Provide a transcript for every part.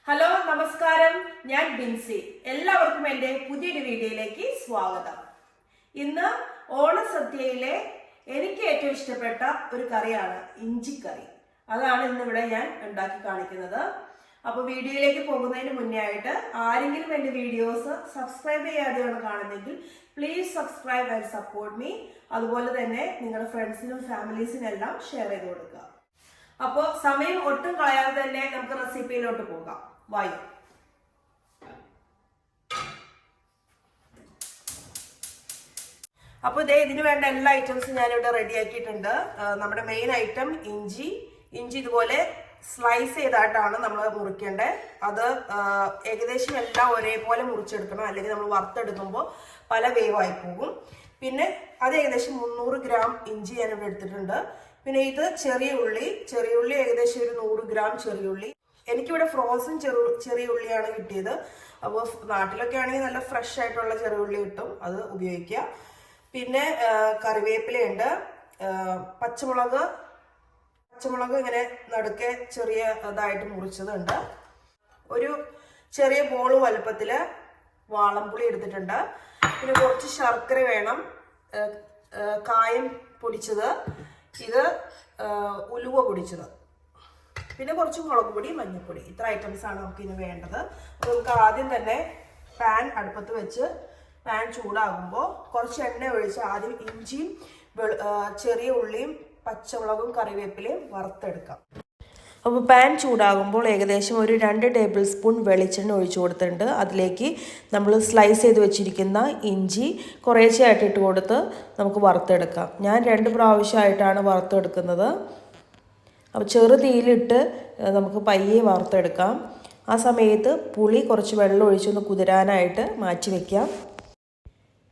Hello നമസ്കാരം, ഞാൻ ബിൻസി. എല്ലാവർക്കും എൻ്റെ പുതിയൊരു വീഡിയോയിലേക്ക് സ്വാഗതം. ഇന്ന് ഓണസദ്യയിലെ എനിക്ക് ഏറ്റവും ഇഷ്ടപ്പെട്ട ഒരു കറിയാണ് ഇഞ്ചിക്കറി. അതാണ് ഇന്നിവിടെ ഞാൻ ഉണ്ടാക്കി കാണിക്കുന്നത്. അപ്പോൾ വീഡിയോയിലേക്ക് പോകുന്നതിന് മുന്നേ ആയിട്ട് ആരെങ്കിലും എൻ്റെ വീഡിയോസ് സബ്സ്ക്രൈബ് ചെയ്യാതെയാണ് കാണുന്നതെങ്കിൽ please subscribe and support me. അതുപോലെ തന്നെ നിങ്ങളുടെ ഫ്രണ്ട്സിനും ഫാമിലീസിനും എല്ലാം ഷെയർ ചെയ്ത് കൊടുക്കുക. അപ്പോൾ സമയം ഒട്ടും കളയാതെ തന്നെ നമുക്ക് റെസിപ്പിയിലോട്ട് പോകാം. വായു. അപ്പോൾ ഇതിന് വേണ്ട എല്ലാ ഐറ്റംസും ഞാനിവിടെ റെഡി ആക്കിയിട്ടുണ്ട്. നമ്മുടെ മെയിൻ ഐറ്റം ഇഞ്ചി ഇതുപോലെ സ്ലൈസ് ചെയ്തായിട്ടാണ് നമ്മൾ മുറിക്കേണ്ടത്. അത് ഏകദേശം എല്ലാം ഒരേപോലെ മുറിച്ചെടുക്കണം, അല്ലെങ്കിൽ നമ്മൾ വറുത്തെടുക്കുമ്പോൾ പല വേവായി പോകും. പിന്നെ അത് ഏകദേശം 300 ഗ്രാം ഇഞ്ചി ഞാനിവിടെ എടുത്തിട്ടുണ്ട്. പിന്നെ ഇത് ചെറിയ ഉള്ളി ഏകദേശം ഒരു 100 ഗ്രാം ചെറിയ ഉള്ളി. എനിക്കിവിടെ ഫ്രോസൺ ചെറിയ ഉള്ളിയാണ് കിട്ടിയത്. അപ്പോൾ നാട്ടിലൊക്കെ ആണെങ്കിൽ നല്ല ഫ്രഷ് ആയിട്ടുള്ള ചെറിയ ഉള്ളി കിട്ടും, അത് ഉപയോഗിക്കുക. പിന്നെ കറിവേപ്പിലയുണ്ട്, പച്ചമുളക് ഇങ്ങനെ നടുക്കെ ചെറിയ ഇതായിട്ട് മുറിച്ചതുണ്ട്. ഒരു ചെറിയ ബോൾ വലുപ്പത്തിൽ വാളംപുളി എടുത്തിട്ടുണ്ട്. പിന്നെ കുറച്ച് ശർക്കര വേണം, കായം പൊടിച്ചത്, ഇത് ഉലുവ പൊടിച്ചത്, പിന്നെ കുറച്ച് മുളക് പൊടി, മഞ്ഞൾപ്പൊടി. ഇത്ര ഐറ്റംസ് ആണ് നമുക്ക് ഇനി വേണ്ടത്. അപ്പോൾ നമുക്ക് ആദ്യം തന്നെ പാൻ അടുപ്പത്ത് വെച്ച് പാൻ ചൂടാകുമ്പോൾ കുറച്ച് എണ്ണ ഒഴിച്ച് ആദ്യം ഇഞ്ചിയും ചെറിയ ഉള്ളിയും പച്ചമുളകും കറിവേപ്പിലയും വറുത്തെടുക്കാം. അപ്പോൾ പാൻ ചൂടാകുമ്പോൾ ഏകദേശം ഒരു 2 ടേബിൾ സ്പൂൺ വെളിച്ചെണ്ണ ഒഴിച്ചു കൊടുത്തിട്ടുണ്ട്. അതിലേക്ക് നമ്മൾ സ്ലൈസ് ചെയ്ത് വെച്ചിരിക്കുന്ന ഇഞ്ചി കുറേശ്ശെയായിട്ട് ഇട്ട് കൊടുത്ത് നമുക്ക് വറുത്തെടുക്കാം. ഞാൻ 2 പ്രാവശ്യമായിട്ടാണ് വറുത്തെടുക്കുന്നത്. അപ്പോൾ ചെറു തീയിലിട്ട് നമുക്ക് പയ്യെ വറുത്തെടുക്കാം. ആ സമയത്ത് പുളി കുറച്ച് വെള്ളം ഒഴിച്ചൊന്ന് കുതിരാനായിട്ട് മാറ്റി വയ്ക്കാം.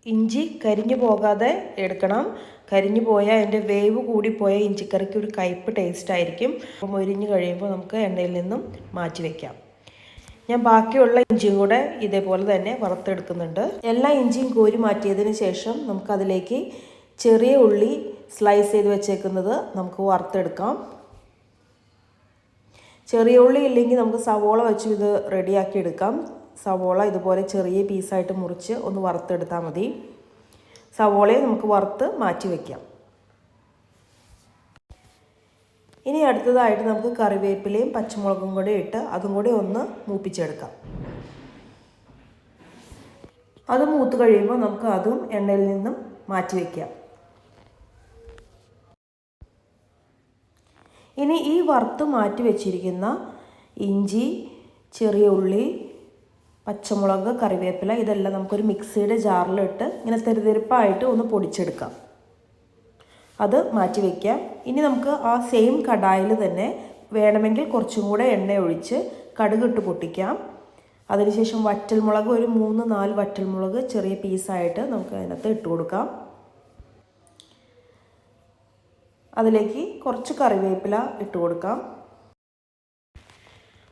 ഇഞ്ചി കരിഞ്ഞു പോകാതെ എടുക്കണം. കരിഞ്ഞു പോയാൽ അതിൻ്റെ വേവ് കൂടിപ്പോയാൽ ഇഞ്ചിക്കറിക്ക് ഒരു കയ്പ്പ് ടേസ്റ്റ് ആയിരിക്കും. അപ്പം മൊരിഞ്ഞ് കഴിയുമ്പോൾ നമുക്ക് എണ്ണയിൽ നിന്നും മാറ്റി വയ്ക്കാം. ഞാൻ ബാക്കിയുള്ള ഇഞ്ചിയും കൂടെ ഇതേപോലെ തന്നെ വറുത്തെടുക്കുന്നുണ്ട്. എല്ലാ ഇഞ്ചിയും കോരി മാറ്റിയതിന് ശേഷം നമുക്കതിലേക്ക് ചെറിയ ഉള്ളി സ്ലൈസ് ചെയ്ത് വെച്ചേക്കുന്നത് നമുക്ക് വറുത്തെടുക്കാം. ചെറിയ ഉള്ളി ഇല്ലെങ്കിൽ നമുക്ക് സവോള വെച്ച് ഇത് റെഡിയാക്കി എടുക്കാം. സവോള ഇതുപോലെ ചെറിയ പീസായിട്ട് മുറിച്ച് ഒന്ന് വറുത്തെടുത്താൽ മതി. സവോളയെ നമുക്ക് വറുത്ത് മാറ്റി വയ്ക്കാം. ഇനി അടുത്തതായിട്ട് നമുക്ക് കറിവേപ്പിലയും പച്ചമുളകും കൂടെ ഇട്ട് അതും കൂടി ഒന്ന് മൂപ്പിച്ചെടുക്കാം. അത് മൂത്ത് കഴിയുമ്പോൾ നമുക്ക് അതും എണ്ണയിൽ നിന്നും മാറ്റി വയ്ക്കാം. ഇനി ഈ വറുത്ത് മാറ്റി വെച്ചിരിക്കുന്ന ഇഞ്ചി, ചെറിയ ഉള്ളി, പച്ചമുളക്, കറിവേപ്പില ഇതെല്ലാം നമുക്കൊരു മിക്സിയുടെ ജാറിലിട്ട് ഇങ്ങനെ തെരുതെരുപ്പായിട്ട് ഒന്ന് പൊടിച്ചെടുക്കാം. അത് മാറ്റി വയ്ക്കാം. ഇനി നമുക്ക് ആ സെയിം കടായിൽ തന്നെ വേണമെങ്കിൽ കുറച്ചും കൂടെ എണ്ണ ഒഴിച്ച് കടുകിട്ട് പൊട്ടിക്കാം. അതിനുശേഷം വറ്റൽമുളക് ഒരു 3-4 വറ്റൽമുളക് ചെറിയ പീസായിട്ട് നമുക്ക് അതിനകത്ത് ഇട്ട് കൊടുക്കാം. അതിലേക്ക് കുറച്ച് കറിവേപ്പില ഇട്ട് കൊടുക്കാം.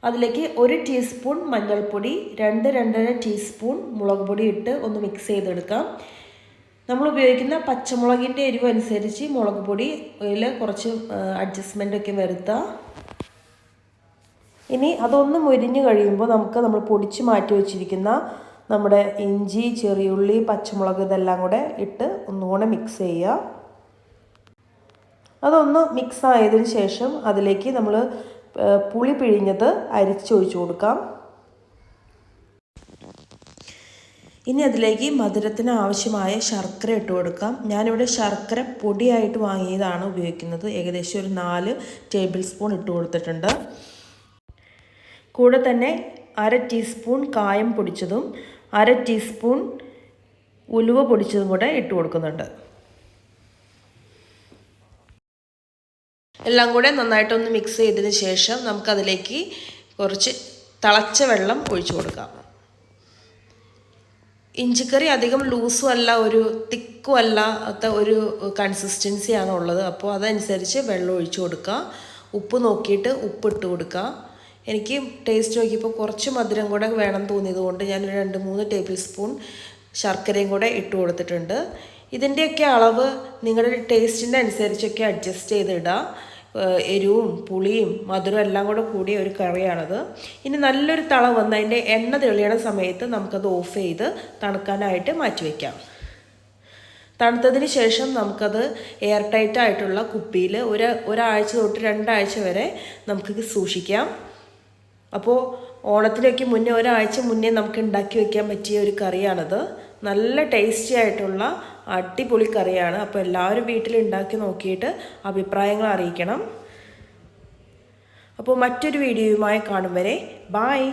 അതിലേക്ക് 1 ടീസ്പൂൺ മഞ്ഞൾപ്പൊടി, 2-2.5 ടീസ്പൂൺ മുളക് പൊടി ഇട്ട് ഒന്ന് മിക്സ് ചെയ്തെടുക്കാം. നമ്മൾ ഉപയോഗിക്കുന്ന പച്ചമുളകിൻ്റെ എരിവ് അനുസരിച്ച് മുളക് പൊടിയിൽ കുറച്ച് അഡ്ജസ്റ്റ്മെൻ്റ് ഒക്കെ വരുത്താം. ഇനി അതൊന്ന് മൊരിഞ്ഞ് കഴിയുമ്പോൾ നമ്മൾ പൊടിച്ച് മാറ്റി വെച്ചിരിക്കുന്ന നമ്മുടെ ഇഞ്ചി, ചെറിയുള്ളി, പച്ചമുളക് ഇതെല്ലാം കൂടെ ഇട്ട് ഒന്നുകൂടെ മിക്സ് ചെയ്യുക. അതൊന്ന് മിക്സ് ആയതിനു ശേഷം അതിലേക്ക് നമ്മൾ പുളി പിഴിഞ്ഞത് അരിച്ചൊഴിച്ചു കൊടുക്കാം. ഇനി അതിലേക്ക് മധുരത്തിന് ആവശ്യമായ ശർക്കര ഇട്ട് കൊടുക്കാം. ഞാനിവിടെ ശർക്കര പൊടിയായിട്ട് വാങ്ങിയതാണ് ഉപയോഗിക്കുന്നത്. ഏകദേശം ഒരു 4 ടേബിൾ സ്പൂൺ ഇട്ട് കൊടുത്തിട്ടുണ്ട്. കൂടെ തന്നെ 1/2 ടീസ്പൂൺ കായം പൊടിച്ചതും 1/2 ടീസ്പൂൺ ഉലുവ പൊടിച്ചതും കൂടെ ഇട്ട് കൊടുക്കുന്നുണ്ട്. എല്ലാം കൂടെ നന്നായിട്ടൊന്ന് മിക്സ് ചെയ്തതിന് ശേഷം നമുക്കതിലേക്ക് കുറച്ച് തിളച്ച വെള്ളം ഒഴിച്ചു കൊടുക്കാം. ഇഞ്ചിക്കറി അധികം ലൂസും അല്ല, ഒരു തിക്കും അല്ലാത്ത ഒരു കൺസിസ്റ്റൻസിയാണ് ഉള്ളത്. അപ്പോൾ അതനുസരിച്ച് വെള്ളം ഒഴിച്ചു കൊടുക്കുക. ഉപ്പ് നോക്കിയിട്ട് ഉപ്പിട്ട് കൊടുക്കുക. എനിക്ക് ടേസ്റ്റ് നോക്കിയപ്പോൾ കുറച്ച് മധുരം കൂടെ വേണം തോന്നിയത് കൊണ്ട് ഞാൻ 2-3 ടേബിൾ സ്പൂൺ ശർക്കരയും കൂടെ ഇട്ട് കൊടുത്തിട്ടുണ്ട്. ഇതിൻ്റെയൊക്കെ അളവ് നിങ്ങളുടെ ടേസ്റ്റിൻ്റെ അനുസരിച്ചൊക്കെ അഡ്ജസ്റ്റ് ചെയ്തിടുക. എരിവും പുളിയും മധുരം എല്ലാം കൂടെ കൂടിയ ഒരു കറിയാണത്. ഇനി നല്ലൊരു തള വന്ന് അതിൻ്റെ എണ്ണ തെളിയണ സമയത്ത് നമുക്കത് ഓഫ് ചെയ്ത് തണുക്കാനായിട്ട് മാറ്റി വയ്ക്കാം. തണുത്തതിന് ശേഷം നമുക്കത് എയർ ടൈറ്റ് ആയിട്ടുള്ള കുപ്പിയിൽ ഒരാഴ്ച തൊട്ട് 2 ആഴ്ച വരെ നമുക്ക് സൂക്ഷിക്കാം. അപ്പോൾ ഓണത്തിനൊക്കെ മുന്നേ ഒരാഴ്ച മുന്നേ നമുക്ക് ഉണ്ടാക്കി വയ്ക്കാൻ പറ്റിയ ഒരു കറിയാണത്. നല്ല ടേസ്റ്റി ആയിട്ടുള്ള അടിപൊളി കറിയാണ്. അപ്പോൾ എല്ലാവരും വീട്ടിൽ ഉണ്ടാക്കി നോക്കിയിട്ട് അഭിപ്രായങ്ങൾ അറിയിക്കണം. അപ്പോൾ മറ്റൊരു വീഡിയോയുമായി കാണും വരെ ബായ്.